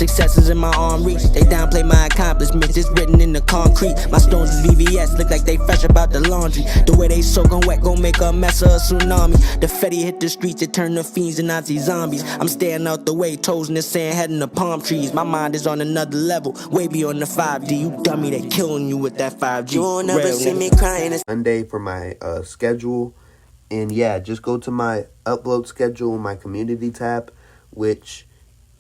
Success is in my arm reach. They downplay my accomplishments, it's written in the concrete. My stones is VVS, look like they fresh about the laundry. The way they soaking wet gon' make a mess of a tsunami. The Fetty hit the streets, it turn the fiends and Nazi zombies. I'm staying out the way, toes in the sand, heading to palm trees. My mind is on another level, way beyond the 5D. You dummy, they killing you with that 5G. You won't never see me crying. Monday for my schedule. And yeah, just go to my upload schedule in my community tab, which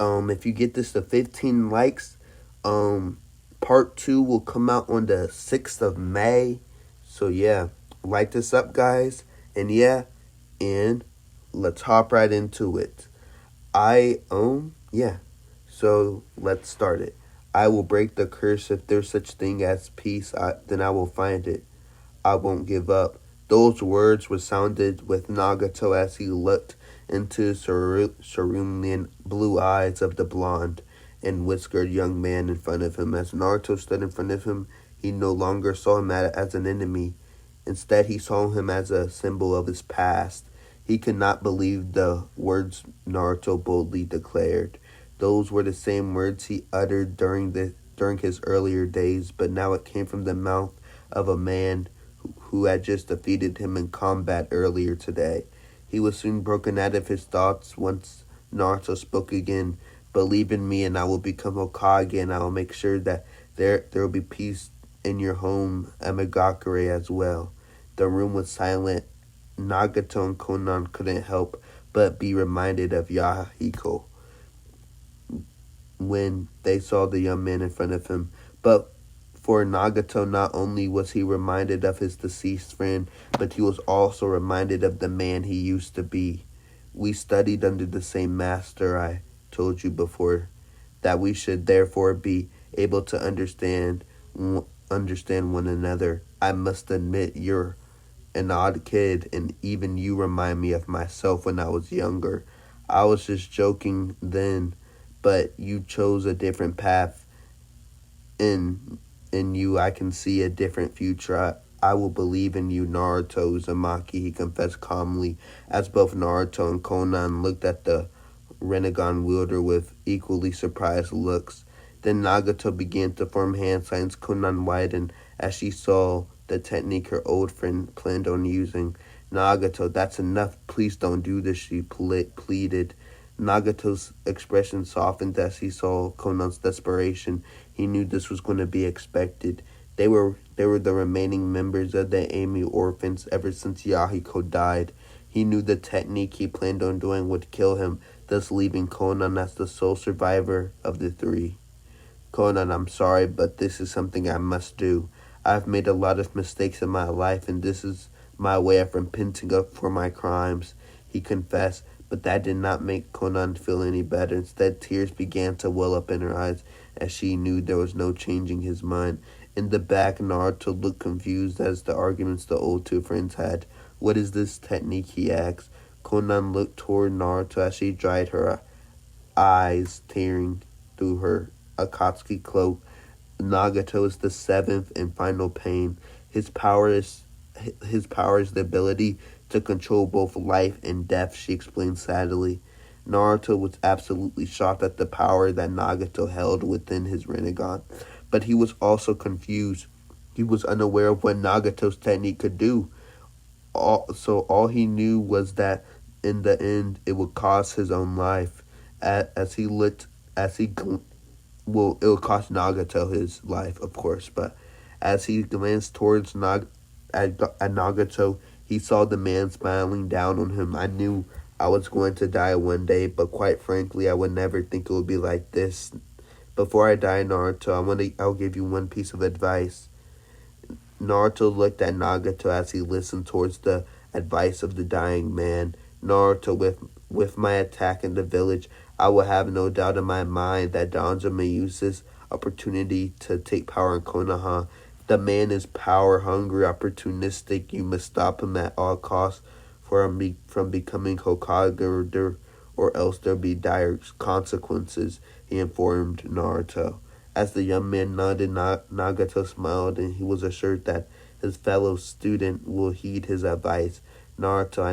if you get this to 15 likes, part 2 will come out on the 6th of May. So yeah, like this up, guys. And yeah, and let's hop right into it. So let's start it. I will break the curse. If there's such thing as peace, then I will find it. I won't give up. Those words were sounded with Nagato as he looked into cerulean blue eyes of the blonde and whiskered young man in front of him. As Naruto stood in front of him, he no longer saw him as an enemy. Instead, he saw him as a symbol of his past. He could not believe the words Naruto boldly declared. Those were the same words he uttered during his earlier days, but now it came from the mouth of a man who had just defeated him in combat earlier today. He was soon broken out of his thoughts once Naruto spoke again. Believe in me and I will become Hokage, and I will make sure that there will be peace in your home, Amigakure, as well. The room was silent. Nagato and Konan couldn't help but be reminded of Yahiko when they saw the young man in front of him. But for Nagato, not only was he reminded of his deceased friend, but he was also reminded of the man he used to be. We studied under the same master, I told you before, that we should therefore be able to understand one another. I must admit you're an odd kid, and even you remind me of myself when I was younger. I was just joking then, but you chose a different path. In you, I can see a different future. I will believe in you, Naruto Uzumaki, he confessed calmly, as both Naruto and Konan looked at the Rinnegan wielder with equally surprised looks. Then Nagato began to form hand signs. Konan widened as she saw the technique her old friend planned on using. Nagato, that's enough. Please don't do this, she pleaded. Nagato's expression softened as he saw Konan's desperation. He knew this was going to be expected. They were the remaining members of the Amy orphans ever since Yahiko died. He knew the technique he planned on doing would kill him, thus leaving Konan as the sole survivor of the three. Konan, I'm sorry, but this is something I must do. I've made a lot of mistakes in my life, and this is my way of repenting up for my crimes, he confessed. But that did not make Konan feel any better. Instead, tears began to well up in her eyes as she knew there was no changing his mind. In the back, Naruto looked confused as the arguments the old two friends had. What is this technique, he asked. Konan looked toward Naruto as she dried her eyes, tearing through her Akatsuki cloak. Nagato is the seventh and final pain. His power is the ability to control both life and death, she explained sadly. Naruto was absolutely shocked at the power that Nagato held within his Rinnegan, but he was also confused. He was unaware of what Nagato's technique could do. So all he knew was that in the end it would cost his own life. It would cost Nagato his life, of course, but as he glanced towards Nagato, he saw the man smiling down on him. I knew I was going to die one day, but quite frankly, I would never think it would be like this. Before I die, Naruto, I'll give you one piece of advice. Naruto looked at Nagato as he listened towards the advice of the dying man. Naruto, with my attack in the village, I will have no doubt in my mind that Danzo may use this opportunity to take power in Konoha. The man is power-hungry, opportunistic. You must stop him at all costs from becoming Hokage, or else there'll be dire consequences, he informed Naruto. As the young man nodded, Nagato smiled, and he was assured that his fellow student will heed his advice. Naruto,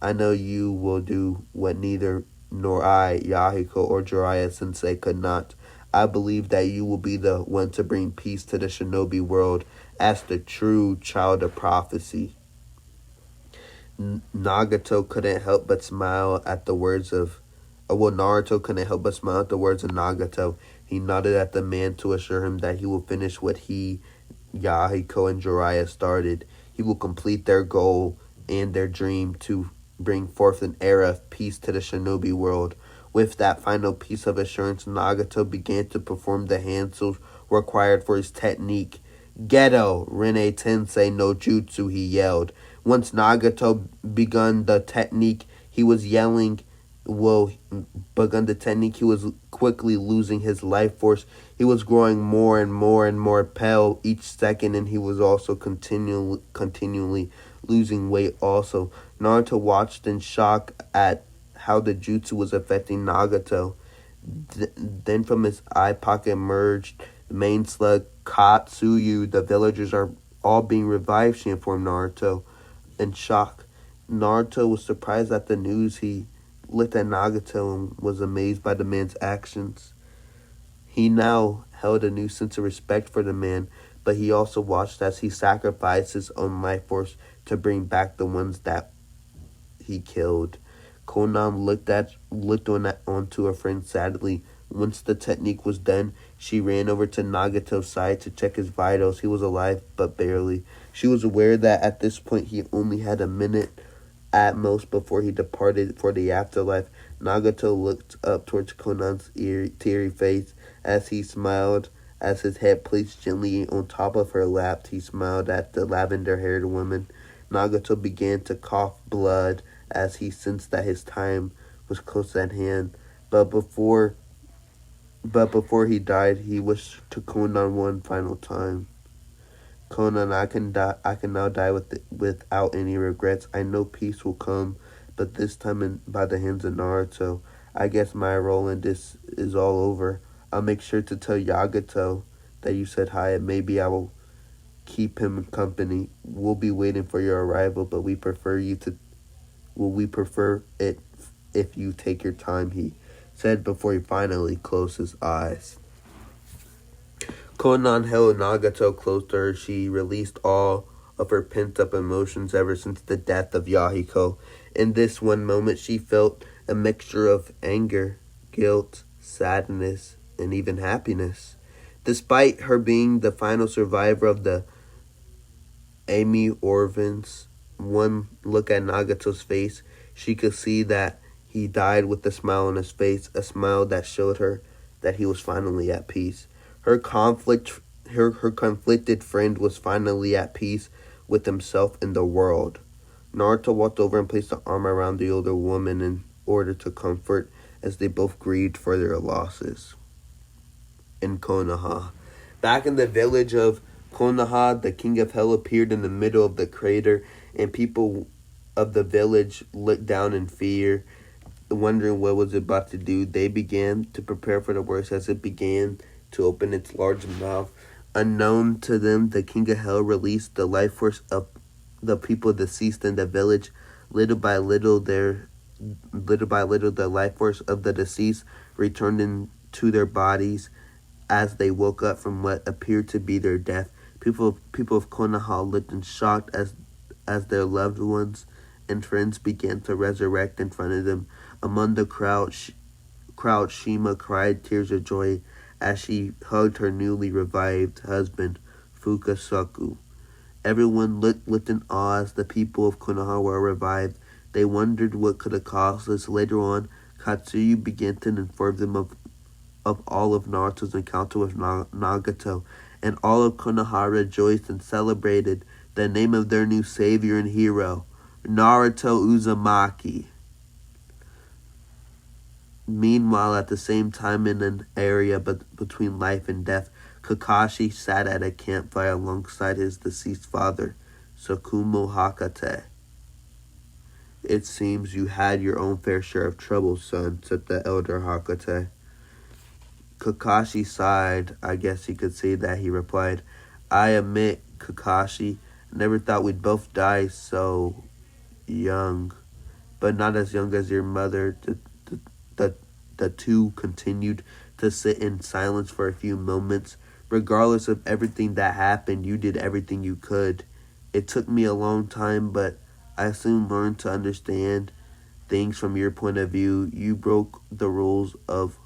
I know you will do what neither nor I, Yahiko, or Jiraiya Sensei could not. I believe that you will be the one to bring peace to the shinobi world as the true child of prophecy. Nagato couldn't help but smile at the words of. Well, Naruto couldn't help but smile at the words of Nagato. He nodded at the man to assure him that he will finish what he, Yahiko, and Jiraiya started. He will complete their goal and their dream to bring forth an era of peace to the shinobi world. With that final piece of assurance, Nagato began to perform the hands required for his technique. Geto, Rene Tensei no Jutsu, he yelled. Once Nagato begun the technique, he was yelling. Begun the technique, he was quickly losing his life force. He was growing more and more and more pale each second, and he was also continually losing weight also. Naruto watched in shock at how the jutsu was affecting Nagato. Then from his eye pocket emerged the main slug, Katsuyu. The villagers are all being revived, she informed Naruto. In shock, Naruto was surprised at the news. He looked at Nagato and was amazed by the man's actions. He now held a new sense of respect for the man, but he also watched as he sacrificed his own life force to bring back the ones that he killed. Konan looked onto her friend sadly. Once the technique was done, she ran over to Nagato's side to check his vitals. He was alive, but barely. She was aware that at this point he only had a minute at most before he departed for the afterlife. Nagato looked up towards Konan's teary face as he smiled. As his head placed gently on top of her lap, he smiled at the lavender-haired woman. Nagato began to cough blood as he sensed that his time was close at hand. But before he died, he wished to Konan one final time. Konan, I can now die without any regrets. I know peace will come, but this time by the hands of Naruto. I guess my role in this is all over. I'll make sure to tell Yagato that you said hi, and maybe I will keep him company. We'll be waiting for your arrival, but we prefer it if you take your time, he said before he finally closed his eyes. Konan held Nagato close to her. She released all of her pent-up emotions ever since the death of Yahiko. In this one moment, she felt a mixture of anger, guilt, sadness, and even happiness. Despite her being the final survivor of the Amy Orphans, one look at Nagato's face, she could see that he died with a smile on his face, a smile that showed her that he was finally at peace. Her conflicted friend was finally at peace with himself and the world. Naruto walked over and placed an arm around the older woman in order to comfort as they both grieved for their losses. In Konoha. Back in the village of Konoha, the king of hell appeared in the middle of the crater, and people of the village looked down in fear, wondering what was it about to do. They began to prepare for the worst as it began to open its large mouth. Unknown to them, the king of hell released the life force of the people deceased in the village. Little by little, the life force of the deceased returned into their bodies as they woke up from what appeared to be their death. People of Konoha looked in shock as their loved ones and friends began to resurrect in front of them. Among the crowd, Shima cried tears of joy as she hugged her newly revived husband, Fukasaku. Everyone looked in awe as the people of Konoha were revived. They wondered what could have caused this. Later on, Katsuyu began to inform them of all of Naruto's encounter with Nagato, and all of Konoha rejoiced and celebrated the name of their new savior and hero, Naruto Uzumaki. Meanwhile, at the same time in an area between life and death, Kakashi sat at a campfire alongside his deceased father, Sakumo Hakate. It seems you had your own fair share of trouble, son, said the elder Hakate. Kakashi sighed. I guess he could say that, he replied. I admit, Kakashi, never thought we'd both die so young, but not as young as your mother. The two continued to sit in silence for a few moments. Regardless of everything that happened, you did everything you could. It took me a long time, but I soon learned to understand things from your point of view. You broke the rules of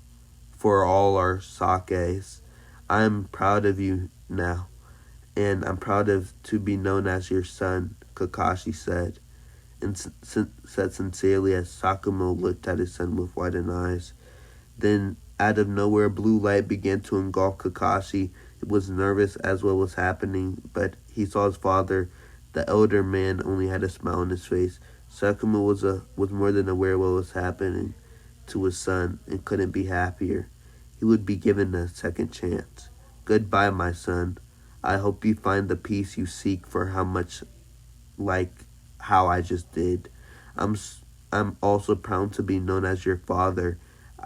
for all our sakes. I'm proud of you now, and I'm proud of to be known as your son, Kakashi said, and said sincerely as Sakumo looked at his son with widened eyes. Then, out of nowhere, blue light began to engulf Kakashi. He was nervous as what was happening, but he saw his father. The elder man only had a smile on his face. Sakumo was more than aware of what was happening to his son and couldn't be happier. He would be given a second chance. Goodbye, my son. I hope you find the peace you seek for how much like how I just did. I'm I'm also proud to be known as your father,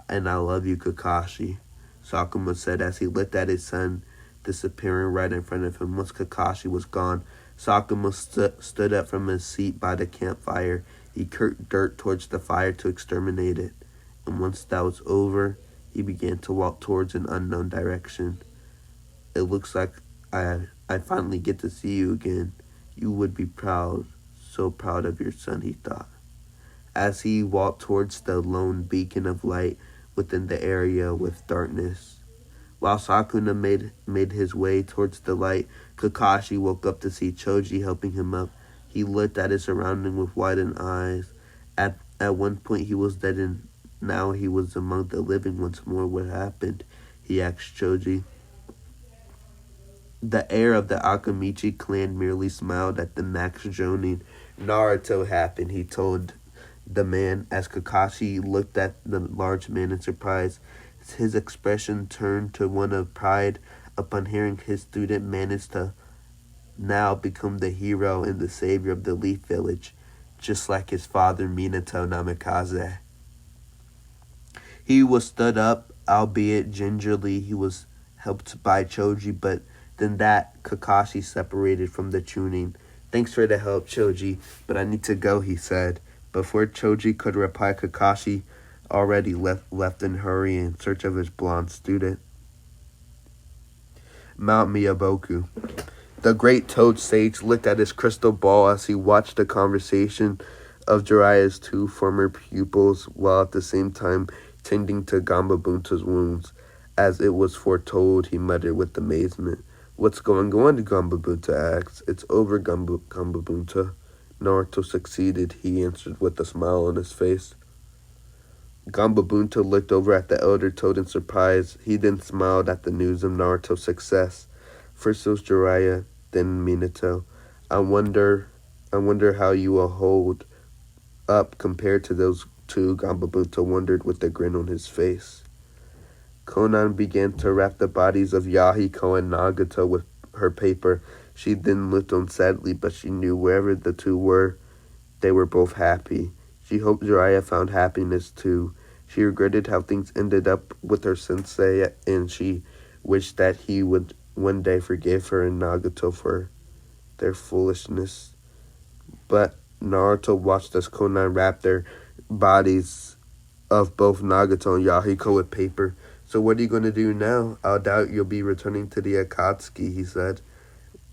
and I love you, Kakashi, Sakuma said as he looked at his son disappearing right in front of him. Once Kakashi was gone, Sakuma stood up from his seat by the campfire. He kicked dirt towards the fire to exterminate it, and once that was over, he began to walk towards an unknown direction. It looks like I finally get to see you again. You would be proud, so proud of your son, he thought, as he walked towards the lone beacon of light within the area with darkness. While Sakuna made his way towards the light, Kakashi woke up to see Choji helping him up. He looked at his surroundings with widened eyes. At one point he was dead, and now he was among the living once more. What happened? He asked Choji. The heir of the Akamichi clan merely smiled at the Max Jonin. Naruto happened, he told the man as Kakashi looked at the large man in surprise. His expression turned to one of pride upon hearing his student managed to now become the hero and the savior of the Leaf Village, just like his father Minato Namikaze. He was stood up, albeit gingerly. He was helped by Choji, but then that Kakashi separated from the Chunin. Thanks for the help, Choji, but I need to go, he said. Before Choji could reply, Kakashi already left in hurry in search of his blonde student. Mount Miyaboku. The great Toad Sage looked at his crystal ball as he watched the conversation of Jiraiya's two former pupils, while at the same time tending to Gambabunta's wounds. As it was foretold, he muttered with amazement. What's going on, Gambabunta asked. It's over, Gambabunta. Naruto succeeded, he answered with a smile on his face. Gambabunta looked over at the elder Toad in surprise. He then smiled at the news of Naruto's success. First it was Jiraiya, then Minato. I wonder how you will hold up compared to those two, Gambabunta wondered with a grin on his face. Konan began to wrap the bodies of Yahiko and Nagato with her paper. She then looked on sadly, but she knew wherever the two were, they were both happy. She hoped Jiraiya found happiness too. She regretted how things ended up with her sensei, and she wished that he would one day forgive her and Nagato for their foolishness. But Naruto watched as Konan wrapped their bodies of both Nagato and Yahiko with paper. So what are you going to do now? I doubt you'll be returning to the Akatsuki, he said.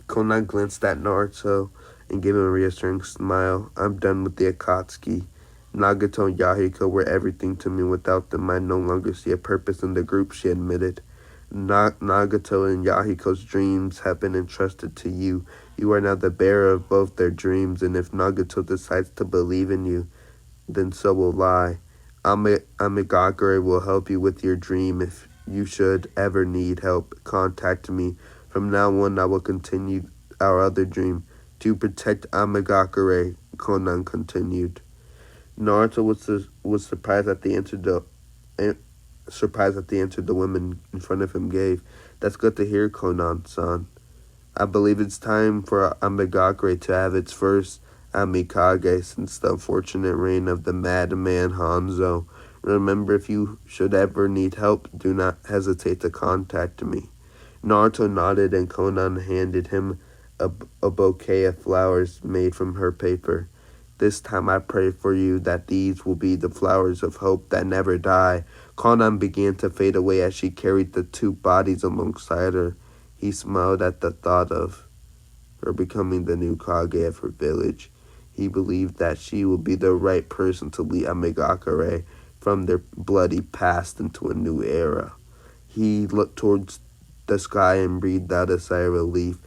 Konan glanced at Naruto and gave him a reassuring smile. I'm done with the Akatsuki. Nagato and Yahiko were everything to me. Without them, I no longer see a purpose in the group, she admitted. Nagato and Yahiko's dreams have been entrusted to you. You are now the bearer of both their dreams, and if Nagato decides to believe in you, then so will I. Amigakure will help you with your dream. If you should ever need help, contact me. From now on, I will continue our other dream. To protect Amigakure, Konan continued. Naruto was surprised at the answer the woman in front of him gave. That's good to hear, Konan-san. I believe it's time for Amigakure to have its first Amikage since the unfortunate reign of the madman Hanzo. Remember, if you should ever need help, do not hesitate to contact me. Naruto nodded, and Konan handed him a bouquet of flowers made from her paper. This time I pray for you that these will be the flowers of hope that never die. Konan began to fade away as she carried the two bodies alongside her. He smiled at the thought of her becoming the new Kage of her village. He believed that she would be the right person to lead Amigakure from their bloody past into a new era. He looked towards the sky and breathed out a sigh of relief.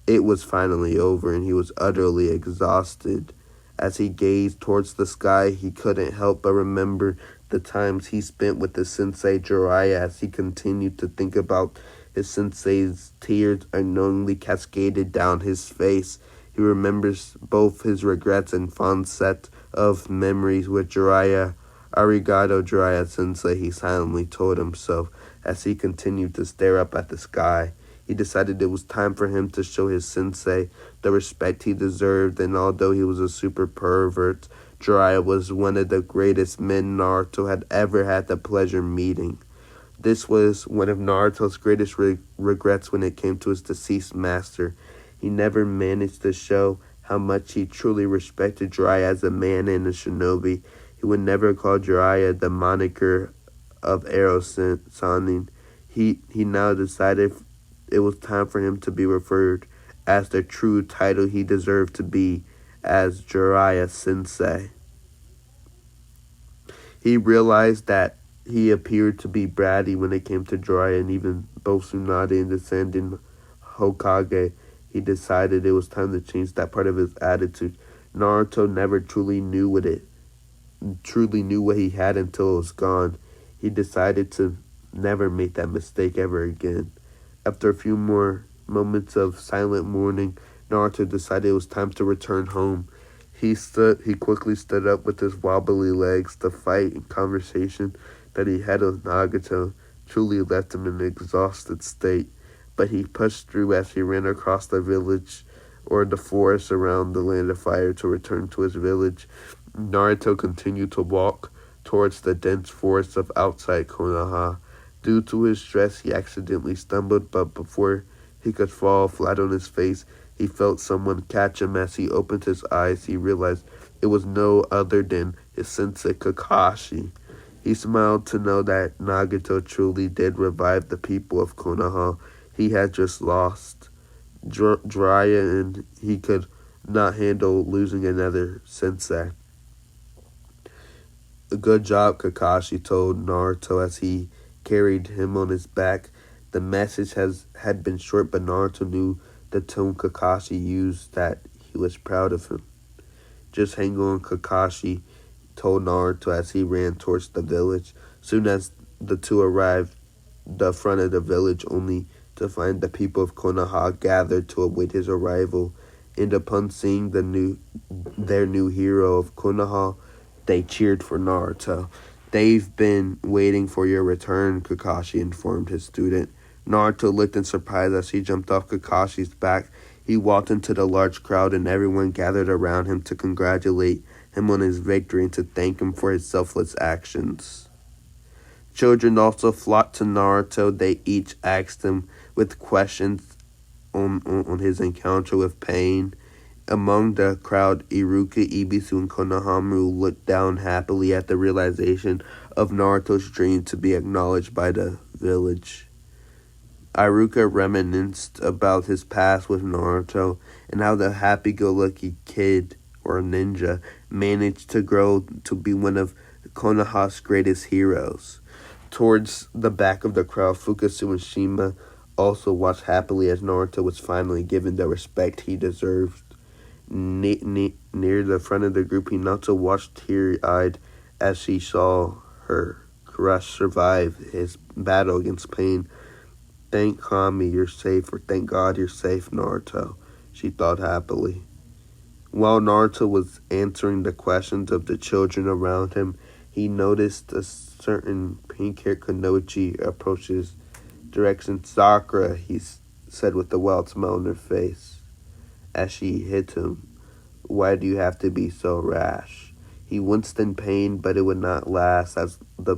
It was finally over, and he was utterly exhausted. As he gazed towards the sky, he couldn't help but remember the times he spent with his sensei Jiraiya. As he continued to think about his sensei's, tears unknowingly cascaded down his face. He remembers both his regrets and fond set of memories with Jiraiya. Arigato, Jiraiya sensei, he silently told himself as he continued to stare up at the sky. He decided it was time for him to show his sensei the respect he deserved, and although he was a super pervert, Jiraiya was one of the greatest men Naruto had ever had the pleasure meeting. This was one of Naruto's greatest regrets when it came to his deceased master. He never managed to show how much he truly respected Jiraiya as a man and a shinobi. He would never call Jiraiya the moniker of Arrow Sanin. He now decided it was time for him to be referred as the true title he deserved to be, as Jiraiya Sensei. He realized that he appeared to be bratty when it came to Jiraiya, and even both Tsunade and descending Hokage. He decided it was time to change that part of his attitude. Naruto never truly knew what he had until it was gone. He decided to never make that mistake ever again. After a few more moments of silent mourning, Naruto decided it was time to return home. He quickly stood up with his wobbly legs. The fight and conversation that he had with Nagato truly left him in an exhausted state, but he pushed through as he ran across the village or the forest around the Land of Fire to return to his village. Naruto continued to walk towards the dense forest of outside Konoha. Due to his stress, he accidentally stumbled, but before he could fall flat on his face, he felt someone catch him. As he opened his eyes, he realized it was no other than his sensei Kakashi. He smiled to know that Nagato truly did revive the people of Konoha he had just lost. Jiraiya, and he could not handle losing another sensei. Good job, Kakashi told Naruto as he carried him on his back. The message had been short, but Naruto knew the tone Kakashi used, that he was proud of him. Just hang on, Kakashi told Naruto as he ran towards the village. Soon as the two arrived the front of the village, only to find the people of Konoha gathered to await his arrival. And upon seeing their new hero of Konoha, they cheered for Naruto. "They've been waiting for your return," Kakashi informed his student. Naruto looked in surprise as he jumped off Kakashi's back. He walked into the large crowd, and everyone gathered around him to congratulate him on his victory and to thank him for his selfless actions. Children also flocked to Naruto. They each asked him with questions on his encounter with pain. Among the crowd, Iruka, Ibisu, and Konohamaru looked down happily at the realization of Naruto's dream to be acknowledged by the village. Iruka reminisced about his past with Naruto and how the happy-go-lucky kid, or ninja, managed to grow to be one of Konoha's greatest heroes. Towards the back of the crowd, Fukasu and Shima also watched happily as Naruto was finally given the respect he deserved. Near the front of the group, Hinata watched teary-eyed as she saw her crush survive his battle against pain. "Thank Kami, you're safe," or "Thank God you're safe, Naruto," she thought happily. While Naruto was answering the questions of the children around him, he noticed a certain pink-haired Kunoichi approach his direction. "Sakura," he said with a wild smile on her face. As she hit him, "Why do you have to be so rash?" He winced in pain, but it would not last, as the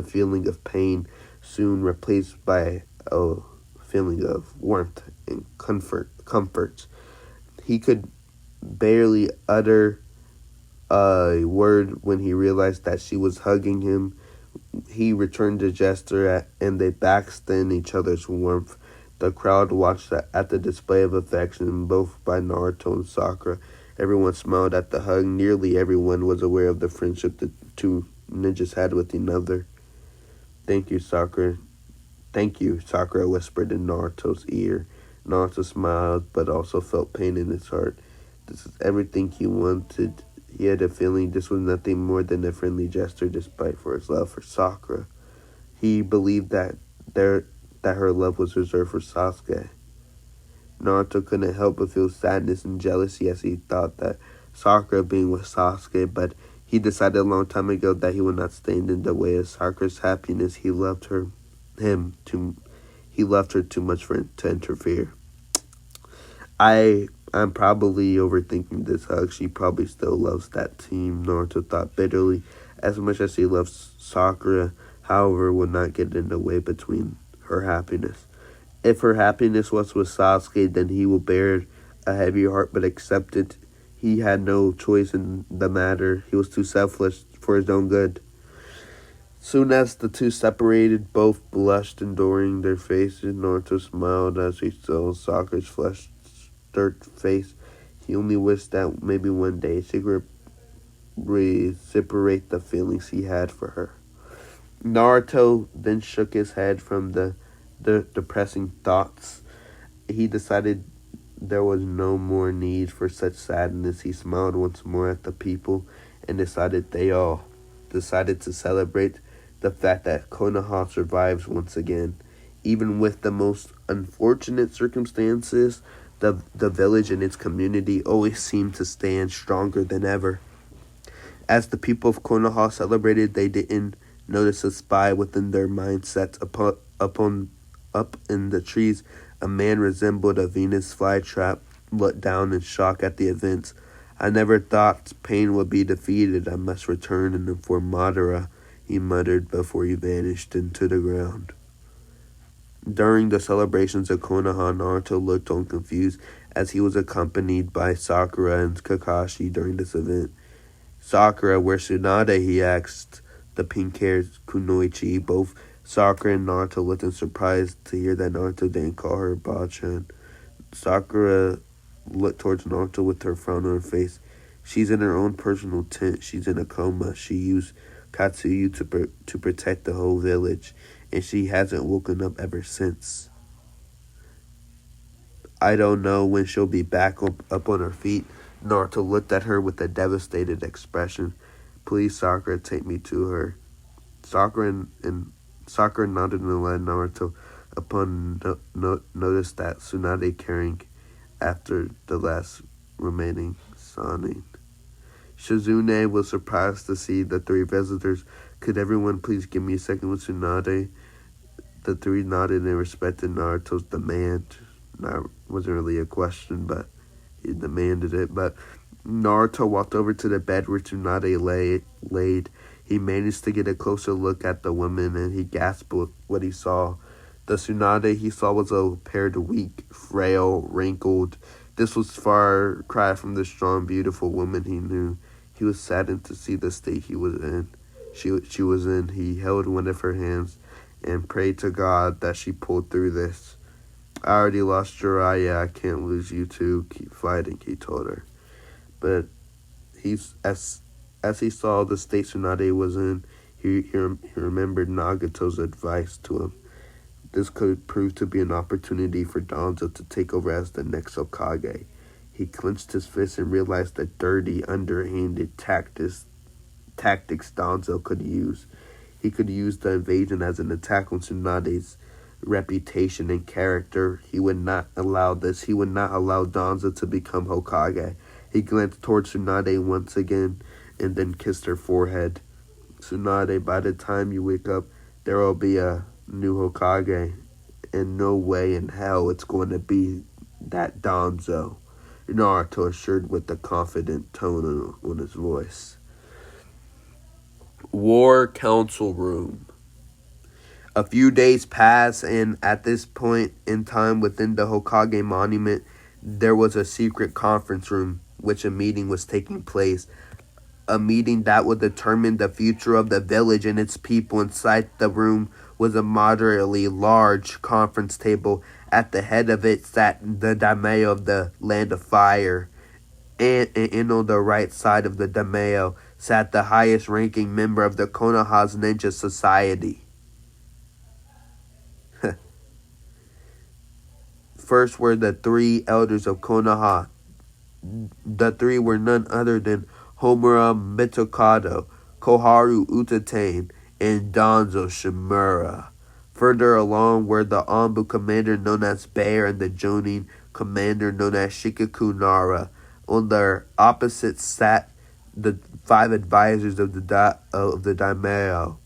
feeling of pain soon replaced by a feeling of warmth and comfort. He could barely utter a word when he realized that she was hugging him. He returned the gesture and they basked in each other's warmth. The crowd watched at the display of affection, both by Naruto and Sakura. Everyone smiled at the hug. Nearly everyone was aware of the friendship the two ninjas had with another. Thank you, Sakura. Thank you, Sakura whispered in Naruto's ear. Naruto smiled, but also felt pain in his heart. This is everything he wanted. He had a feeling this was nothing more than a friendly gesture despite for his love for Sakura. He believed that her love was reserved for Sasuke. Naruto couldn't help but feel sadness and jealousy as he thought that Sakura being with Sasuke, but he decided a long time ago that he would not stand in the way of Sakura's happiness. He loved her too much to interfere. I'm probably overthinking this hug. She probably still loves that team, Naruto thought bitterly. As much as he loves Sakura, however, would not get in the way between her happiness. If her happiness was with Sasuke, then he will bear a heavy heart, but accept it. He had no choice in the matter. He was too selfless for his own good. Soon as the two separated, both blushed, enduring their faces. Naruto smiled as he saw Sakura's flushed face. He only wished that maybe one day she could reciprocate the feelings he had for her. Naruto then shook his head from the depressing thoughts. He decided there was no more need for such sadness. He smiled once more at the people and decided they all decided to celebrate the fact that Konoha survives once again. Even with the most unfortunate circumstances, the village and its community always seemed to stand stronger than ever. As the people of Konoha celebrated, they didn't notice a spy within their mindsets. Up in the trees, a man resembled a Venus flytrap looked down in shock at the events. I never thought pain would be defeated. I must return and inform Madara, he muttered before he vanished into the ground. During the celebrations of Konoha, Naruto looked on confused as he was accompanied by Sakura and Kakashi during this event. Sakura, where's Tsunade? He asked the pink-haired kunoichi. Both Sakura and Naruto looked in surprise to hear that Naruto didn't call her Bachan. Sakura looked towards Naruto with her frown on her face. She's in her own personal tent. She's in a coma. She used Katsuyu to protect the whole village, and she hasn't woken up ever since. I don't know when she'll be back up on her feet. Naruto looked at her with a devastated expression. Please, Sakura, take me to her. Sakura nodded and led Naruto upon notice that Tsunade carrying after the last remaining Sanin. Shizune was surprised to see the three visitors. Could everyone please give me a second with Tsunade? The three nodded and respected Naruto's demand. That wasn't really a question, but he demanded it. But Naruto walked over to the bed where Tsunade laid. He managed to get a closer look at the woman, and he gasped with what he saw. The Tsunade he saw was appeared weak, frail, wrinkled. This was far cry from the strong, beautiful woman he knew. He was saddened to see the state he was in. She was in. He held one of her hands and prayed to God that she pulled through this. I already lost Jiraiya. I can't lose you too. Keep fighting, he told her. But as he saw the state Tsunade was in, he remembered Nagato's advice to him. This could prove to be an opportunity for Danzo to take over as the next Hokage. He clenched his fist and realized the dirty, underhanded tactics Danzo could use. He could use the invasion as an attack on Tsunade's reputation and character. He would not allow this. He would not allow Danzo to become Hokage. He glanced towards Tsunade once again and then kissed her forehead. Tsunade, by the time you wake up, there will be a new Hokage. And no way in hell it's going to be that Danzo, Naruto assured with a confident tone on his voice. War Council Room. A few days pass, and at this point in time within the Hokage monument, there was a secret conference room which a meeting was taking place. a meeting that would determine the future of the village and its people. Inside the room was a moderately large conference table. At the head of it sat the daimyo of the Land of Fire, and on the right side of the daimyo sat the highest-ranking member of the Konoha's Ninja Society. First were the three elders of Konoha. The three were none other than Homura Mitokado, Koharu Utatane, and Danzo Shimura. Further along were the Anbu commander known as Bear and the Jonin commander known as Shikaku Nara. On their opposites sat the five advisors of the daimyo.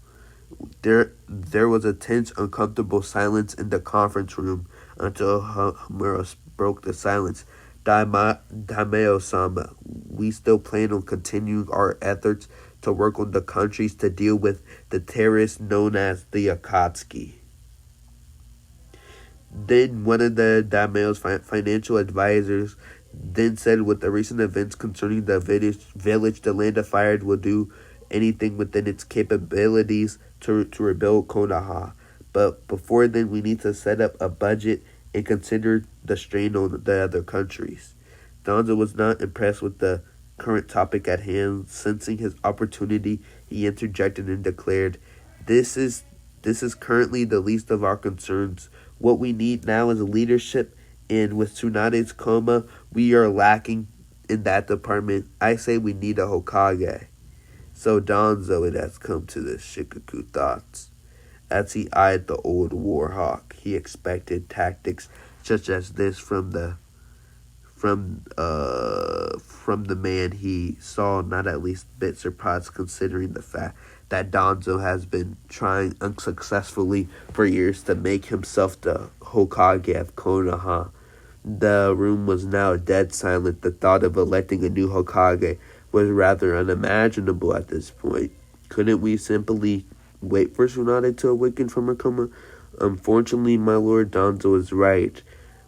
There was a tense, uncomfortable silence in the conference room until Homura broke the silence. Daimyo-sama, we still plan on continuing our efforts to work on the countries to deal with the terrorists known as the Akatsuki. Then one of the daimyo's financial advisors then said, with the recent events concerning the village, the Land of Fire will do anything within its capabilities to rebuild Konoha. But before then, we need to set up a budget and consider the strain on the other countries. Danzo was not impressed with the current topic at hand. Sensing his opportunity, he interjected and declared, This is currently the least of our concerns. What we need now is leadership, and with Tsunade's coma, we are lacking in that department. I say we need a Hokage. So Danzo, it has come to the Shikaku thoughts. As he eyed the old warhawk, he expected tactics such as this from the man he saw, not at least a bit surprised considering the fact that Danzo has been trying unsuccessfully for years to make himself the Hokage of Konoha. The room was now dead silent. The thought of electing a new Hokage was rather unimaginable at this point. Couldn't we simply wait for Tsunade to awaken from her coma? Unfortunately, my lord, Danzo is right.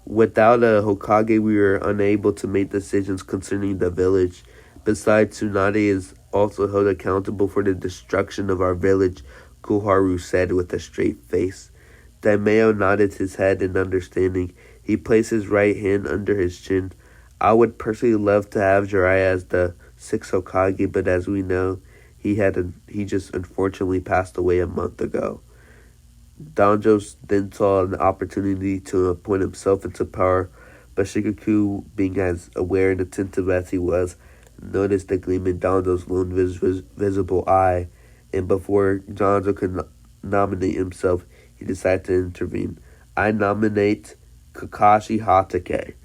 Without a Hokage, we are unable to make decisions concerning the village. Besides, Tsunade is also held accountable for the destruction of our village, Koharu said with a straight face. Daimyo nodded his head in understanding. He placed his right hand under his chin. I would personally love to have Jiraiya as the sixth Hokage, but as we know, he just unfortunately passed away a month ago. Danjo then saw an opportunity to appoint himself into power, but Shikaku, being as aware and attentive as he was, noticed the gleam in Danjo's lone visible eye, and before Danjo could nominate himself, he decided to intervene. I nominate Kakashi Hatake.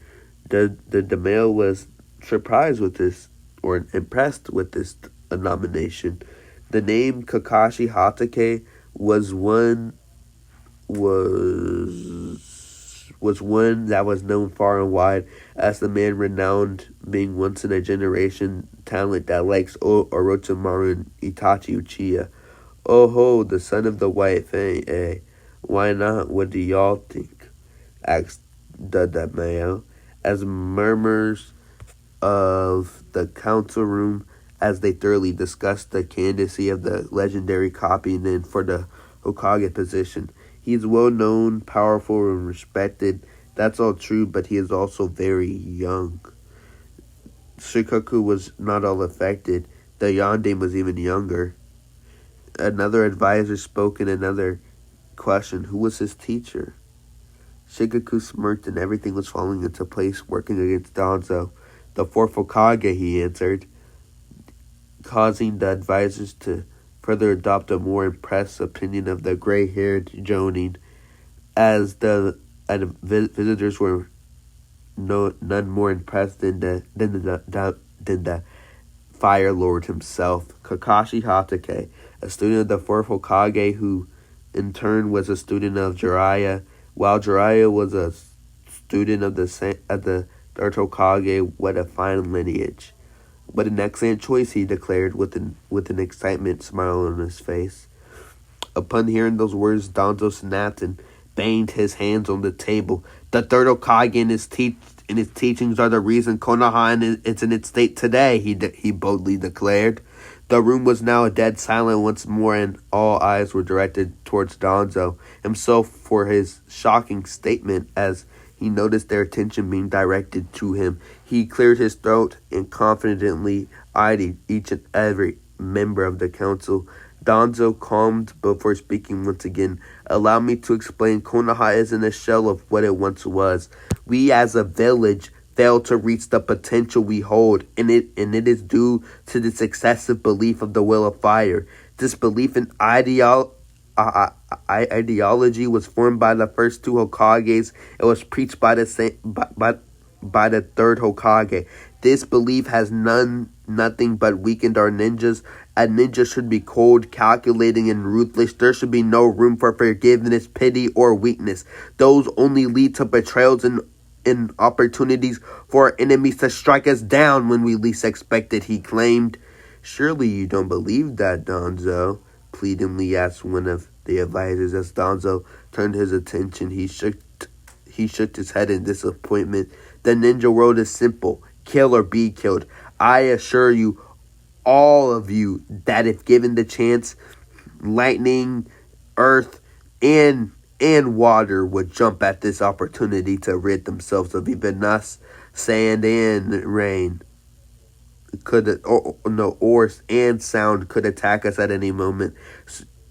The daimyo was surprised with this, or impressed with this nomination. The name Kakashi Hatake was one that was known far and wide as the man renowned, being once in a generation talent that likes Orochimaru and Itachi Uchiha. Oh ho, the son of the White Fang, eh? Why not? What do y'all think? Asked the daimyo, as murmurs of the council room as they thoroughly discussed the candidacy of the legendary copy and then for the Hokage position. He is well known, powerful, and respected. That's all true, but he is also very young. Shikaku was not all affected. The Yondaime was even younger. Another advisor spoke in another question. Who was his teacher? Shikaku smirked and everything was falling into place, working against Danzo. The fourth Hokage, he answered, causing the advisors to further adopt a more impressed opinion of the gray-haired Jonin, as the visitors were none more impressed than the Fire Lord himself, Kakashi Hatake, a student of the fourth Hokage, who in turn was a student of Jiraiya, while Jiraiya was a student of the third Hokage. What a fine lineage! What an excellent choice, he declared with an excitement smile on his face. Upon hearing those words, Danzo snapped and banged his hands on the table. The third Hokage and his teachings are the reason Konoha is in its state today, he boldly declared. The room was now dead silent once more, and all eyes were directed towards Danzo himself for his shocking statement. As he noticed their attention being directed to him, he cleared his throat and confidently eyed each and every member of the council. Danzo calmed before speaking once again. Allow me to explain. Konoha isn't a shell of what it once was. We as a village fail to reach the potential we hold, and it is due to this excessive belief of the will of fire. This belief in ideology was formed by the first two Hokages. It was preached by the third Hokage. This belief has nothing but weakened our ninjas. A ninja should be cold, calculating, and ruthless. There should be no room for forgiveness, pity, or weakness. Those only lead to betrayals and opportunities for our enemies to strike us down when we least expect it, he claimed. Surely you don't believe that, Danzo? Pleadingly asked one of the advisors. As Danzo turned his attention, he shook his head in disappointment. The ninja world is simple. Kill or be killed. I assure you, all of you, that if given the chance, lightning, earth, and water would jump at this opportunity to rid themselves of even us. Sand and rain and sound could attack us at any moment.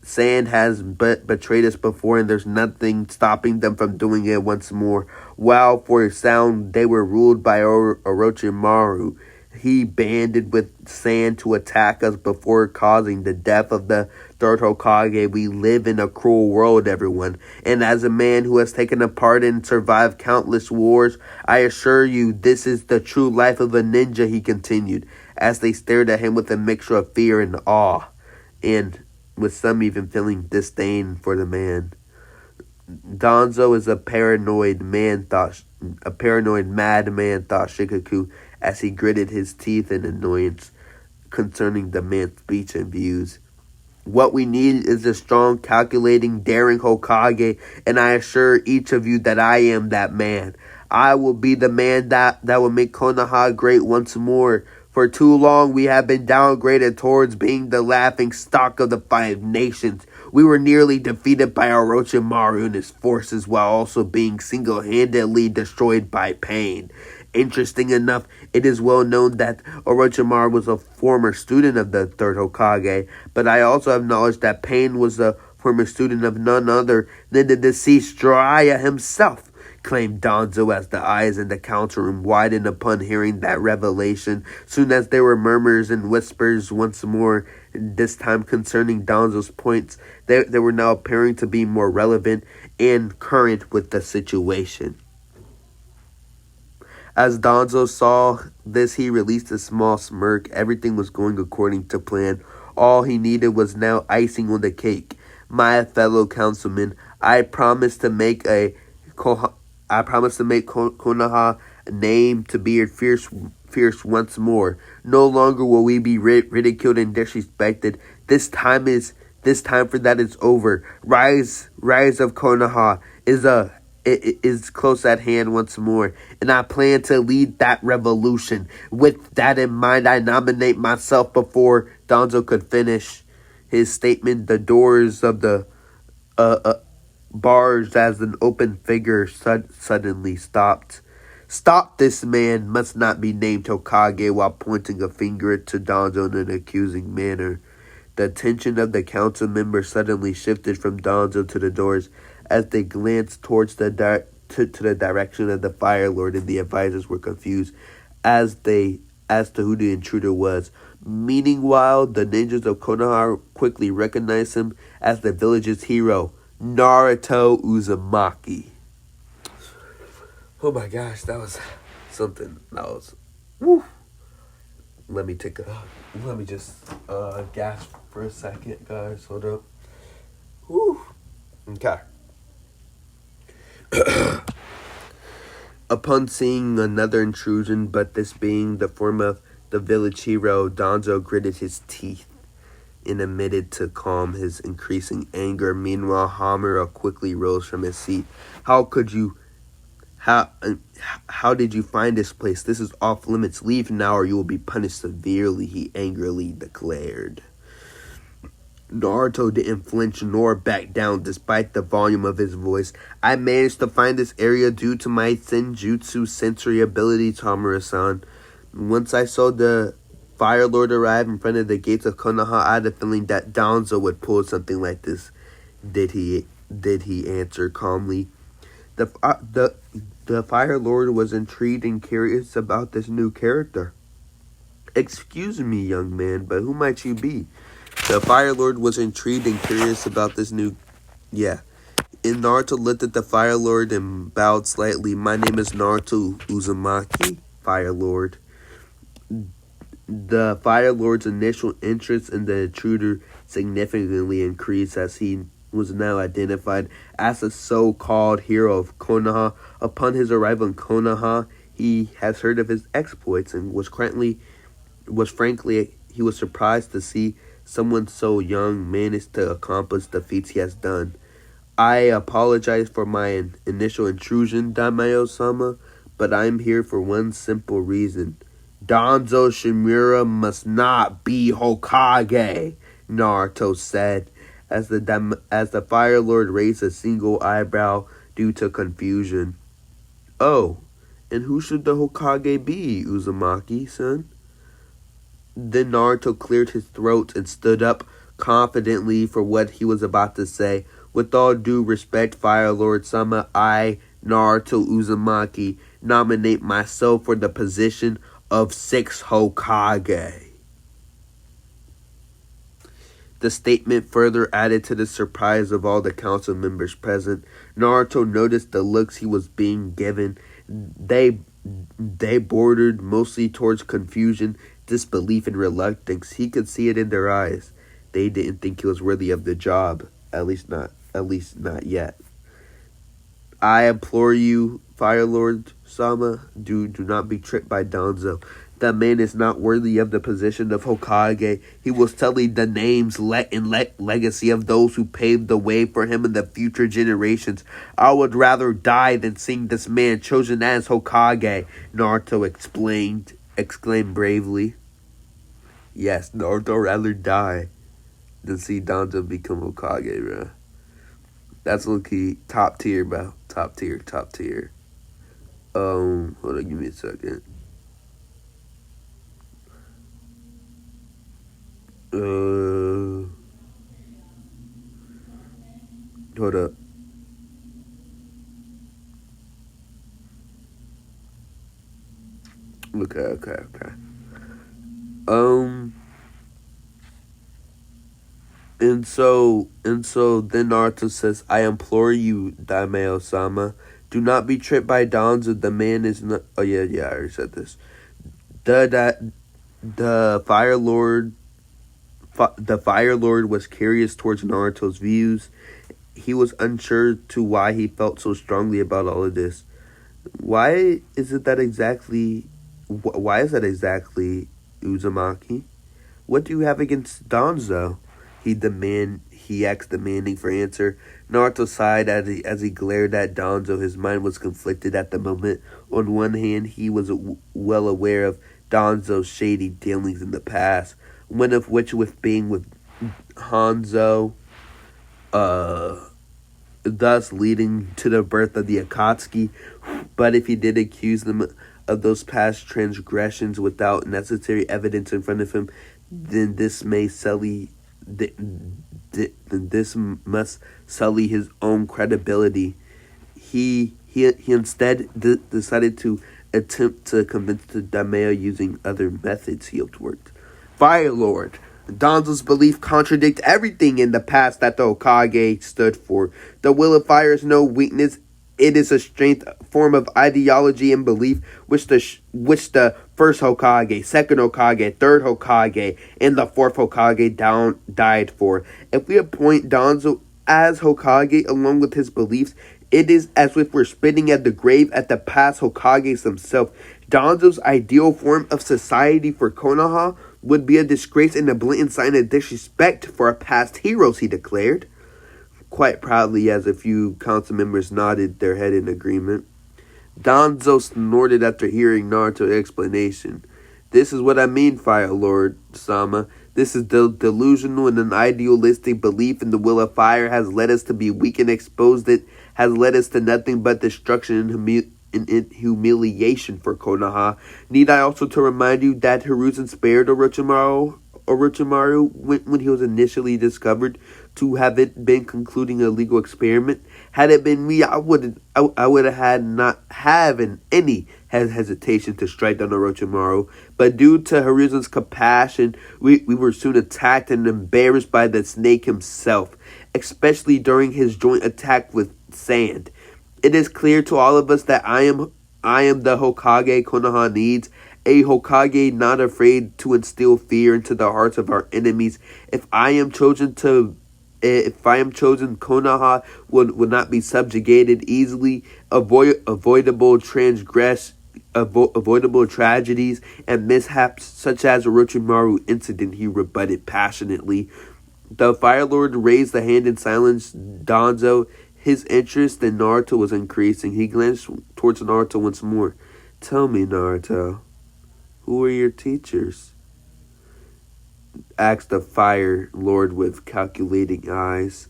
Sand has betrayed us before, and there's nothing stopping them from doing it once more. While for sound, they were ruled by Orochimaru. He banded with sand to attack us before causing the death of the third Hokage. We live in a cruel world, everyone. And as a man who has taken a part and survived countless wars, I assure you this is the true life of a ninja, he continued, as they stared at him with a mixture of fear and awe, and with some even feeling disdain for the man. Danzo is a paranoid madman, thought Shikaku, as he gritted his teeth in annoyance concerning the man's speech and views. What we need is a strong, calculating, daring Hokage, and I assure each of you that I am that man. I will be the man that will make Konoha great once more. For too long, we have been downgraded towards being the laughing stock of the 5 nations. We were nearly defeated by Orochimaru and his forces while also being single-handedly destroyed by Pain. Interesting enough, it is well known that Orochimaru was a former student of the third Hokage, but I also have knowledge that Pain was a former student of none other than the deceased Jiraiya himself, claimed Danzo as the eyes in the council room widened upon hearing that revelation. Soon as there were murmurs and whispers once more, this time concerning Danzo's points, they were now appearing to be more relevant and current with the situation. As Danzo saw this, he released a small smirk. Everything was going according to plan. All he needed was now icing on the cake. My fellow councilmen, I promise to make Konoha name to be fierce once more. No longer will we be ridiculed and disrespected. This time for that is over. Rise of Konoha is close at hand once more, and I plan to lead that revolution. With that in mind, I nominate myself. Before Danzo could finish his statement, the doors of the barged as an open figure suddenly stopped. Stop! This man must not be named Hokage, while pointing a finger to Danzo in an accusing manner. The attention of the council members suddenly shifted from Danzo to the doors as they glanced towards the direction of the Fire Lord, and the advisors were confused as to who the intruder was. Meanwhile, the ninjas of Konoha quickly recognized him as the village's hero, Naruto Uzumaki. Oh my gosh, that was something. That was, woo. Let me just gasp for a second, guys. Hold up. Woo. Okay. Upon seeing another intrusion, but this being the form of the village hero, Danzo gritted his teeth and admitted to calm his increasing anger. Meanwhile, Hamura quickly rose from his seat. How could you How did you find this place? This is off limits. Leave now or you will be punished severely, he angrily declared. Naruto didn't flinch nor back down despite the volume of his voice. I managed to find this area due to my Senjutsu sensory ability, Tamura-san. Once I saw the Fire Lord arrive in front of the gates of Konoha, I had a feeling that Danzo would pull something like this. Did he answer calmly. The Fire Lord was intrigued and curious about this new character. Excuse me, young man, but who might you be? The Fire Lord was intrigued and curious about this new... Yeah. And Naruto looked at the Fire Lord and bowed slightly. My name is Naruto Uzumaki, Fire Lord. The Fire Lord's initial interest in the intruder significantly increased as he was now identified as a so-called hero of Konoha. Upon his arrival in Konoha, he has heard of his exploits and was frankly he was surprised to see someone so young managed to accomplish the feats he has done. I apologize for my initial intrusion, Daimyo-sama, but I'm here for one simple reason. Danzo Shimura must not be Hokage, Naruto said, as the Fire Lord raised a single eyebrow due to confusion. Oh, and who should the Hokage be, Uzumaki-san? Then Naruto cleared his throat and stood up confidently for what he was about to say. With all due respect, Fire Lord Sama, I, Naruto Uzumaki, nominate myself for the position of 6th Hokage. The statement further added to the surprise of all the council members present. Naruto noticed the looks he was being given. They bordered mostly towards confusion, disbelief, and reluctance. He could see it in their eyes. They didn't think he was worthy of the job, at least not yet. I implore you, Fire Lord Sama, do not be tricked by Danzo. That man is not worthy of the position of Hokage. He will sully the names and legacy of those who paved the way for him in the future generations. I would rather die than see this man chosen as Hokage, Naruto exclaimed bravely. Yes, Naruto rather die than see Danzo become Hokage, bro. That's low-key top tier, bro. Top tier. Hold on, give me a second. Hold up. Okay. And so then Naruto says, I implore you, Daimyo-sama, do not be tricked by Danzo. The man is not... Oh, yeah, I already said this. The Fire Lord was curious towards Naruto's views. He was unsure to why he felt so strongly about all of this. Why is that exactly, Uzumaki? What do you have against Danzo? He asked, demanding for answer. Naruto sighed as he glared at Danzo. His mind was conflicted at the moment. On one hand, he was well aware of Danzo's shady dealings in the past, one of which with being with Hanzo, thus leading to the birth of the Akatsuki. But if he did accuse them of those past transgressions without necessary evidence in front of him, then this must sully his own credibility. He instead decided to attempt to convince the Daimyo using other methods he observed. Fire Lord, Danzo's belief contradict everything in the past that the Hokage stood for. The will of fire is no weakness. It is a strength, form of ideology and belief which the first Hokage, second Hokage, third Hokage, and the fourth Hokage died for. If we appoint Danzo as Hokage along with his beliefs, it is as if we're spitting at the grave at the past Hokages himself. Danzo's ideal form of society for Konoha would be a disgrace and a blatant sign of disrespect for our past heroes, he declared. Quite proudly, as a few council members nodded their head in agreement. Danzo snorted after hearing Naruto's explanation. This is what I mean, Fire Lord Sama. This is the delusional and an idealistic belief in the will of fire has led us to be weak and exposed. It has led us to nothing but destruction and humiliation for Konoha. Need I also to remind you that Hiruzen spared Orochimaru when he was initially discovered to have it been concluding a legal experiment? Had it been me, I would have had not having any hesitation to strike down Orochimaru. But due to Hiruzen's compassion, we were soon attacked and embarrassed by the snake himself, especially during his joint attack with sand. It is clear to all of us that I am the Hokage Konoha needs. A Hokage not afraid to instill fear into the hearts of our enemies. If I am chosen, Konoha would not be subjugated easily. Avoidable tragedies and mishaps such as Orochimaru incident, he rebutted passionately. The Fire Lord raised a hand and silenced Danzo. His interest in Naruto was increasing. He glanced towards Naruto once more. Tell me, Naruto, who are your teachers? Asked the Fire Lord with calculating eyes.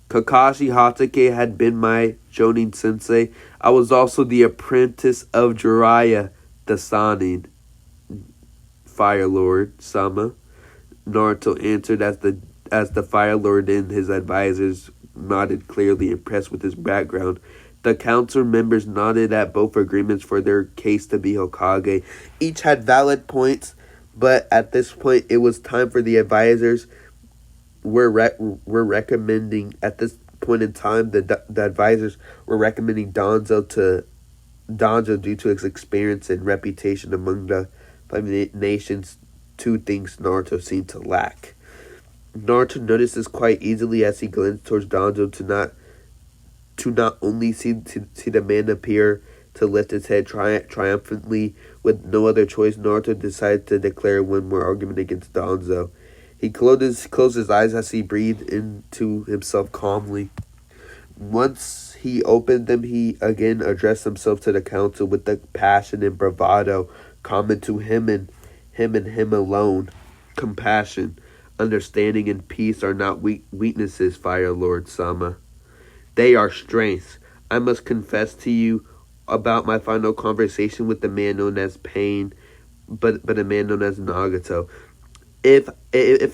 Kakashi Hatake had been my Jonin sensei. I was also the apprentice of Jiraiya, the Sannin. Fire Lord Sama, Naruto answered as the Fire Lord and his advisors nodded, clearly impressed with his background. The council members nodded at both agreements for their case to be Hokage. Each had valid points, but at this point it was time for the advisors. We're recommending at this point in time the advisors were recommending Danzo due to his experience and reputation among the nations. Two things Naruto seemed to lack. Naruto noticed this quite easily as he glanced towards Danzo to not only see the man appear to lift his head triumphantly. With no other choice, Naruto decided to declare one more argument against Danzo. He closed his eyes as he breathed into himself calmly. Once he opened them, he again addressed himself to the council with the passion and bravado common to him and him alone. Compassion, understanding, and peace are not weaknesses, Fire Lord Sama. They are strengths. I must confess to you about my final conversation with the man known as Pain, but a man known as Nagato. If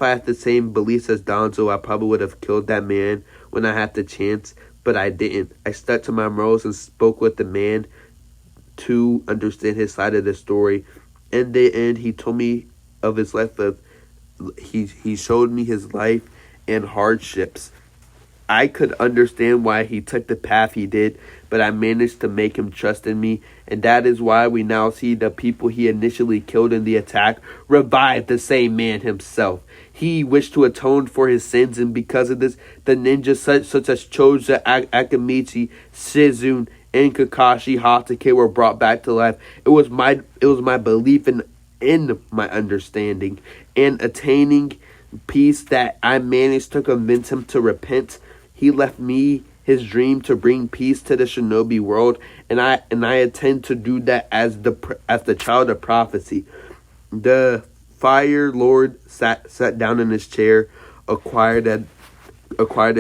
I had the same beliefs as Danzo, I probably would have killed that man when I had the chance, but I didn't. I stuck to my morals and spoke with the man to understand his side of the story. In the end, he told me of his life. He showed me his life and hardships. I could understand why he took the path he did, but I managed to make him trust in me, and that is why we now see the people he initially killed in the attack revive the same man himself. He wished to atone for his sins, and because of this, the ninjas such as Choja, Akamichi, Shizune, and Kakashi Hatake were brought back to life. It was my belief in my understanding and attaining peace that I managed to convince him to repent. He left me his dream to bring peace to the shinobi world, and I intend to do that as the child of prophecy. The Fire Lord sat down in his chair, acquired a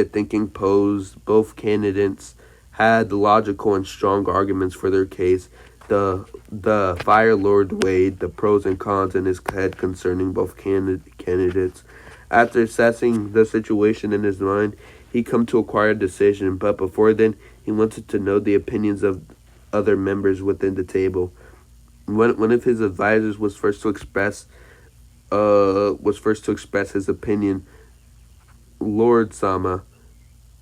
thinking pose. Both candidates had logical and strong arguments for their case. The Fire Lord weighed the pros and cons in his head concerning both candidates. After assessing the situation in his mind, he come to acquire a decision, but before then, he wanted to know the opinions of other members within the table. One of his advisors was first to express his opinion. Lord Sama,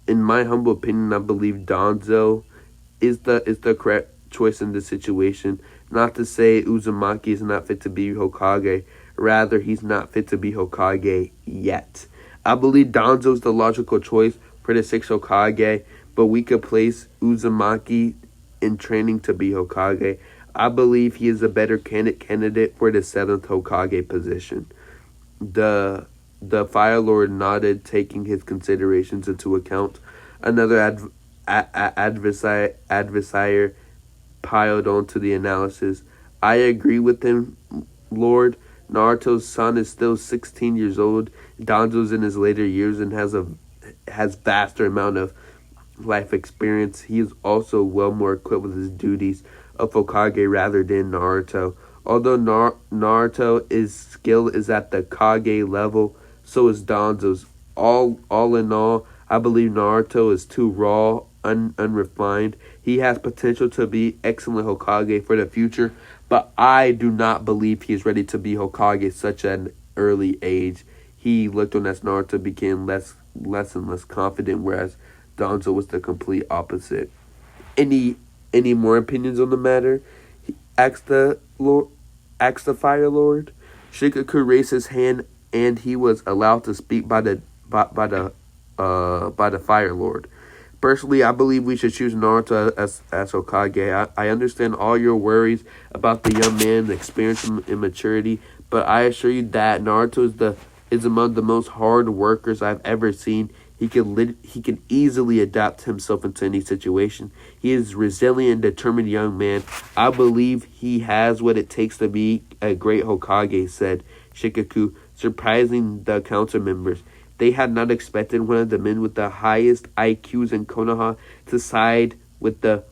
in my humble opinion, I believe Danzo is the correct choice in this situation. Not to say Uzumaki is not fit to be Hokage, rather he's not fit to be Hokage yet. I believe Danzo is the logical choice for the 6th Hokage, but we could place Uzumaki in training to be Hokage. I believe he is a better candidate for the 7th Hokage position. The Fire Lord nodded, taking his considerations into account. Another adversary piled onto the analysis. I agree with him, Lord. Naruto's son is still 16 years old. Danzo's in his later years and has vaster amount of life experience. He is also well more equipped with his duties of Hokage rather than Naruto. Although Naruto's skill is at the Kage level, so is Danzo's. All in all, I believe Naruto is too raw, unrefined. He has potential to be excellent Hokage for the future, but I do not believe he is ready to be Hokage at such an early age. He looked on as Naruto became less and less confident, whereas Danzo was the complete opposite. Any more opinions on the matter? He asked the Fire Lord. Shikaku raised his hand, and he was allowed to speak by the Fire Lord. Personally, I believe we should choose Naruto as Hokage. I understand all your worries about the young man's experience and immaturity, but I assure you that Naruto is among the most hard workers I've ever seen. He can easily adapt himself into any situation. He is a resilient and determined young man. I believe he has what it takes to be a great Hokage, said Shikaku, surprising the council members. They had not expected one of the men with the highest IQs in Konoha to side with the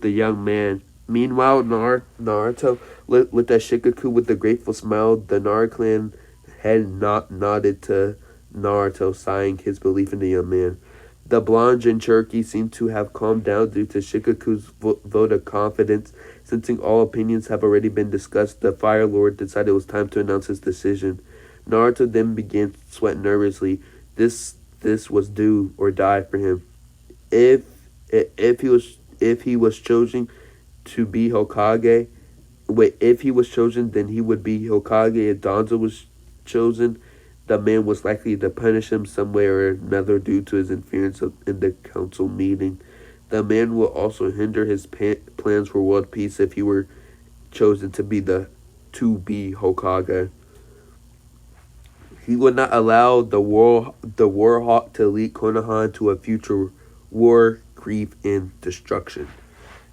young man. Meanwhile, Naruto looked at Shikaku with a grateful smile. The Naruto clan had nodded to Naruto, sighing his belief in the young man. The blonde Jinchuriki seemed to have calmed down due to Shikaku's vote of confidence. Sensing all opinions have already been discussed, the Fire Lord decided it was time to announce his decision. Naruto then began to sweat nervously. This was do or die for him. If he was chosen to be Hokage, if he was chosen, then he would be Hokage. If Danzo was chosen, the man was likely to punish him some way or another due to his interference in the council meeting. The man will also hinder his plans for world peace if he were chosen to be Hokage. He would not allow the Warhawk to lead Konoha into a future war, grief, and destruction.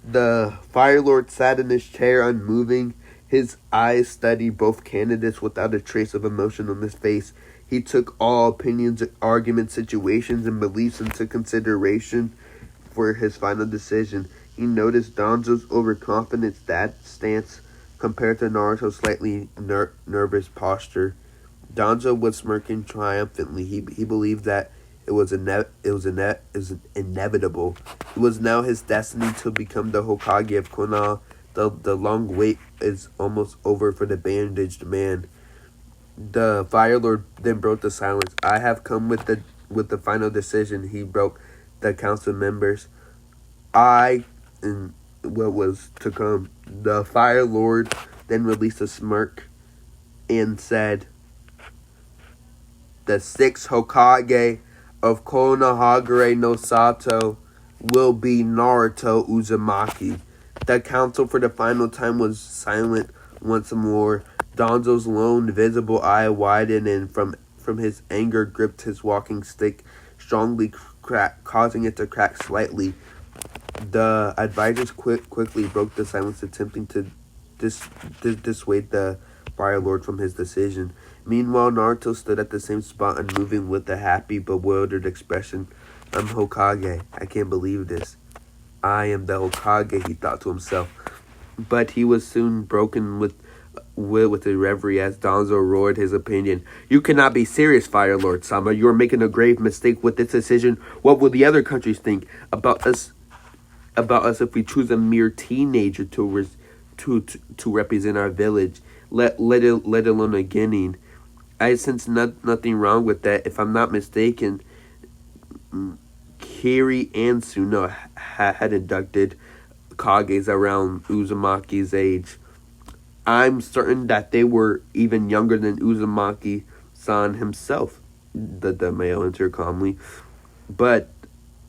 The Fire Lord sat in his chair unmoving. His eyes studied both candidates without a trace of emotion on his face. He took all opinions, arguments, situations, and beliefs into consideration for his final decision. He noticed Danzo's overconfident stance compared to Naruto's slightly nervous posture. Danzo was smirking triumphantly. He believed that it was inevitable. It was now his destiny to become the Hokage of Konoha. The long wait is almost over for the bandaged man. The Fire Lord then broke the silence. I have come with the final decision. He broke the council members. And what was to come. The Fire Lord then released a smirk and said, "The sixth Hokage of Konohagure no Sato will be Naruto Uzumaki." The council for the final time was silent once more. Danzo's lone visible eye widened and from his anger gripped his walking stick, strongly causing it to crack slightly. The advisors quickly broke the silence, attempting to dissuade the Fire Lord from his decision. Meanwhile, Naruto stood at the same spot, unmoving with a happy, bewildered expression. "I'm Hokage. I can't believe this. I am the Hokage," he thought to himself. But he was soon broken with a reverie as Danzo roared his opinion. "You cannot be serious, Fire Lord Sama. You are making a grave mistake with this decision. What will the other countries think about us if we choose a mere teenager to represent our village, let alone a genin? I sense nothing wrong with that. If I'm not mistaken, Kiri and Suno had inducted Kages around Uzumaki's age. I'm certain that they were even younger than Uzumaki-san himself," the male answered calmly. But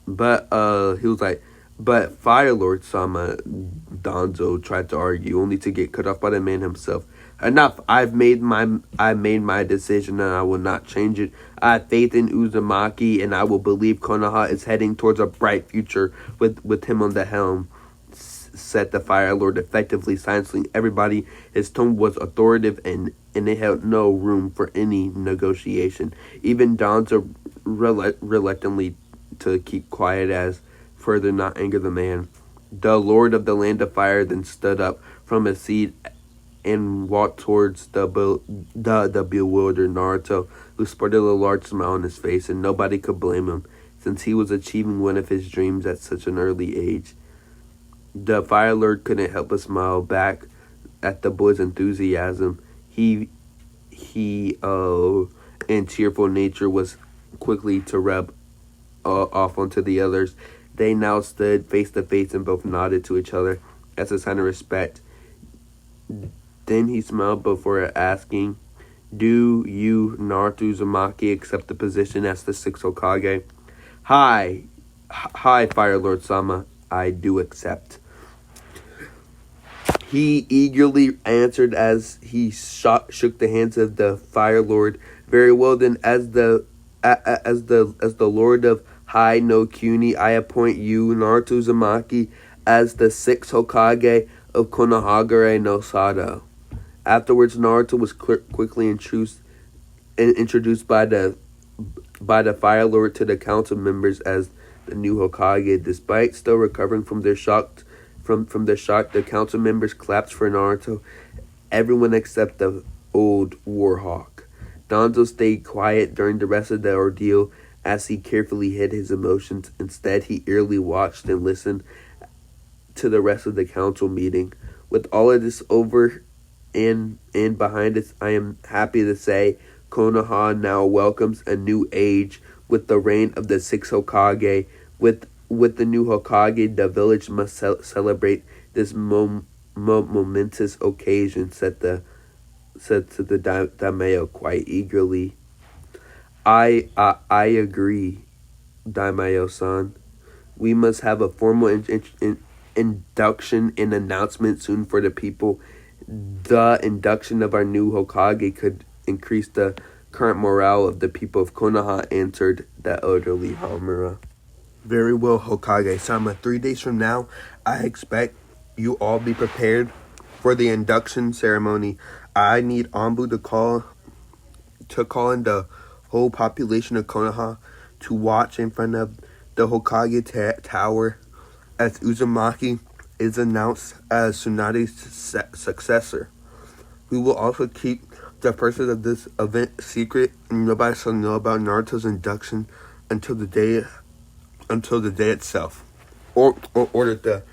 he was like, "But Fire Lord Sama," Danzo tried to argue, only to get cut off by the man himself. "Enough! I made my decision and I will not change it. I have faith in Uzumaki and I will believe Konoha is heading towards a bright future with him on the helm. said the Fire Lord, effectively silencing everybody. His tone was authoritative and it held no room for any negotiation. Even Danzo reluctantly to keep quiet as further not anger the man. The Lord of the Land of Fire then stood up from his seat and walked towards the bewildered Naruto, who sported a large smile on his face, and nobody could blame him, since he was achieving one of his dreams at such an early age. The Fire Lord couldn't help but smile back at the boy's enthusiasm. He in cheerful nature was quickly to rub off onto the others. They now stood face to face and both nodded to each other as a sign of respect. Then he smiled before asking, "Do you, Naruto Uzumaki, accept the position as the sixth Hokage?" Hi, Fire Lord Sama, I do accept." He eagerly answered as he shook the hands of the Fire Lord. "Very well then, as the Lord of Hai no Kuni, I appoint you, Naruto Uzumaki, as the sixth Hokage of Konohagure no Sado." Afterwards, Naruto was quickly introduced by the Fire Lord to the council members as the new Hokage. Despite still recovering from their shock, the council members clapped for Naruto. Everyone except the old Warhawk. Danzo stayed quiet during the rest of the ordeal as he carefully hid his emotions. Instead, he eagerly watched and listened to the rest of the council meeting. With all of this over and behind us, I am happy to say Konoha now welcomes a new age with the reign of the sixth Hokage. With the new Hokage, the village must celebrate this momentous occasion, said the daimyo quite eagerly. I agree, daimyo-san. We must have a formal induction and announcement soon for the people. The induction of our new Hokage could increase the current morale of the people of Konoha, answered the elderly Hamura. Very well, Hokage-sama. 3 days from now, I expect you all be prepared for the induction ceremony. I need Anbu to call in the whole population of Konoha to watch in front of the Hokage tower as Uzumaki is announced as Tsunade's successor. We will also keep the purpose of this event secret, and nobody shall know about Naruto's induction until the day itself. Ordered the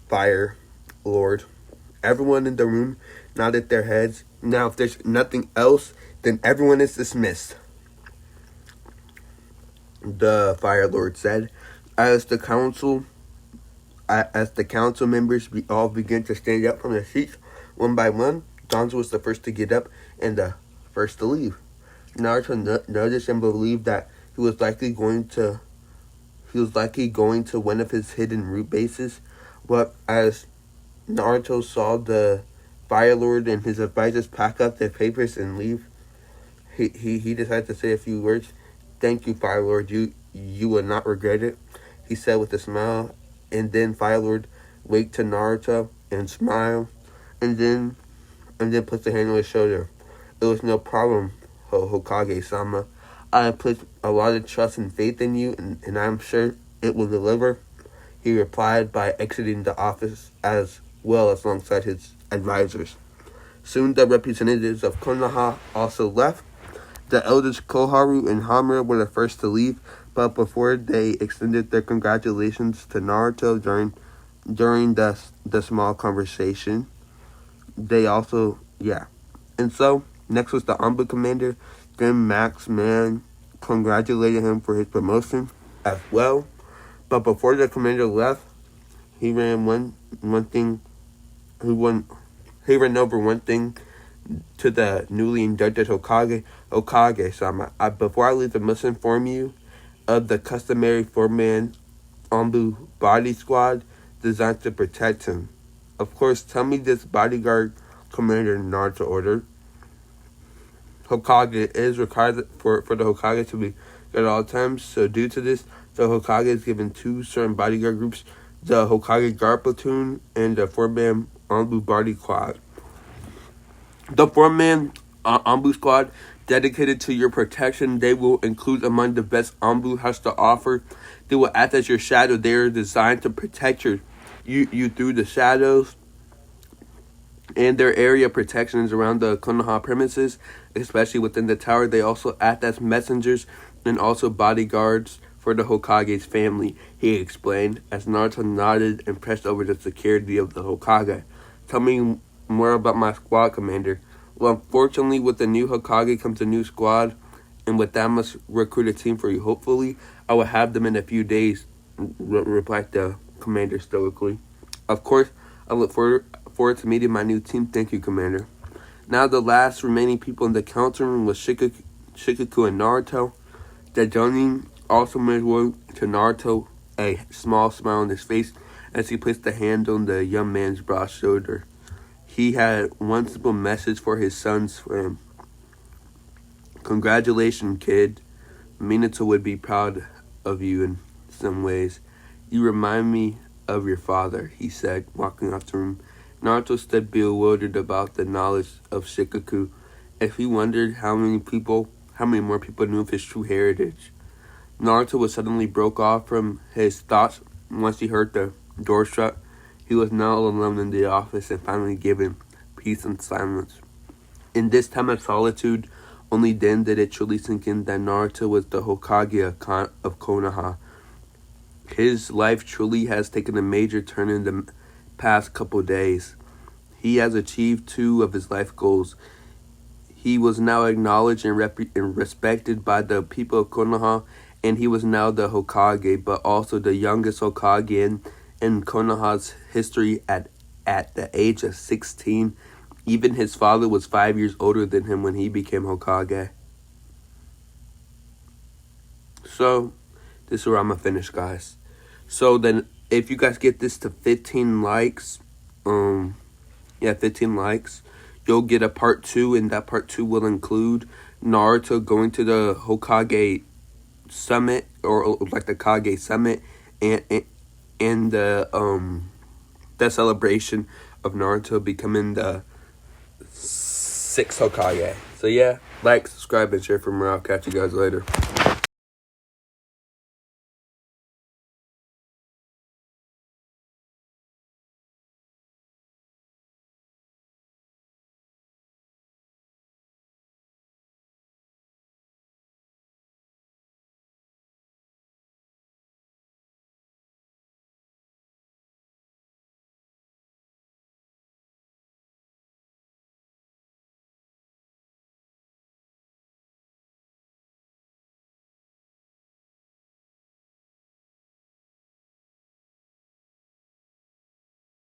Fire Lord. Everyone in the room nodded their heads. Now, if there's nothing else, then everyone is dismissed, the Fire Lord said. As the council members all began to stand up from their seats one by one, Danzo was the first to get up and the first to leave. Naruto noticed and believed that he was likely going to one of his hidden root bases. But as Naruto saw the Fire Lord and his advisors pack up their papers and leave, he decided to say a few words. "Thank you, Fire Lord. You will not regret it," he said with a smile. And then Fire Lord winked to Naruto and smiled, and then placed a hand on his shoulder. "It was no problem, Hokage-sama. I have put a lot of trust and faith in you, and I'm sure it will deliver," he replied by exiting the office as well as alongside his advisors. Soon the representatives of Konoha also left. The elders Koharu and Hamura were the first to leave, but before they extended their congratulations to Naruto during the small conversation, they also, And so, next was the Anbu commander. Then Max Man congratulated him for his promotion as well. But before the commander left, he ran over one thing to the newly inducted Hokage. "Hokage-sama, before I leave, I must inform you of the customary 4-man Anbu body squad designed to protect him. Of course, tell me this bodyguard, Commander," Naruto ordered. "Hokage, it is required for the Hokage to be good at all times, so due to this, the Hokage is given 2 certain bodyguard groups the Hokage Guard Platoon, and the 4-man Anbu Body Squad. The 4-man Anbu Squad, dedicated to your protection, they will include among the best Anbu has to offer. They will act as your shadow. They are designed to protect you through the shadows, and their area of protection is around the Konoha premises, especially within the tower. They also act as messengers and also bodyguards for the Hokage's family, he explained, as Naruto nodded and pressed over the security of the Hokage. Tell me more about my squad, Commander. Well, unfortunately, with the new Hokage comes a new squad, and with that I must recruit a team for you. Hopefully, I will have them in a few days, replied the commander stoically. Of course, I look forward to meeting my new team. Thank you, Commander. Now the last remaining people in the council room was Shikaku and Naruto. The Jonin also made way to Naruto, a small smile on his face as he placed a hand on the young man's broad shoulder. He had one simple message for his sons for him. Congratulations, kid. Minato would be proud of you in some ways. You remind me of your father, he said, walking off the room. Naruto stood bewildered about the knowledge of Shikaku, as he wondered how many more people knew of his true heritage. Naruto was suddenly broke off from his thoughts once he heard the door shut. He was now alone in the office and finally given peace and silence. In this time of solitude, only then did it truly sink in that Naruto was the Hokage of Konoha. His life truly has taken a major turn in the past couple days. He has achieved 2 of his life goals. He was now acknowledged and respected by the people of Konoha, and he was now the Hokage, but also the youngest Hokage in Konoha's history at the age of 16. Even his father was 5 years older than him when he became Hokage. So, this is where I'm going to finish, guys. So then, if you guys get this to 15 likes, 15 likes, you'll get a part 2, and that part 2 will include Naruto going to the Hokage Summit, or like the Kage Summit, and the celebration of Naruto becoming the 6th Hokage. So yeah, like, subscribe, and share for more. I'll catch you guys later.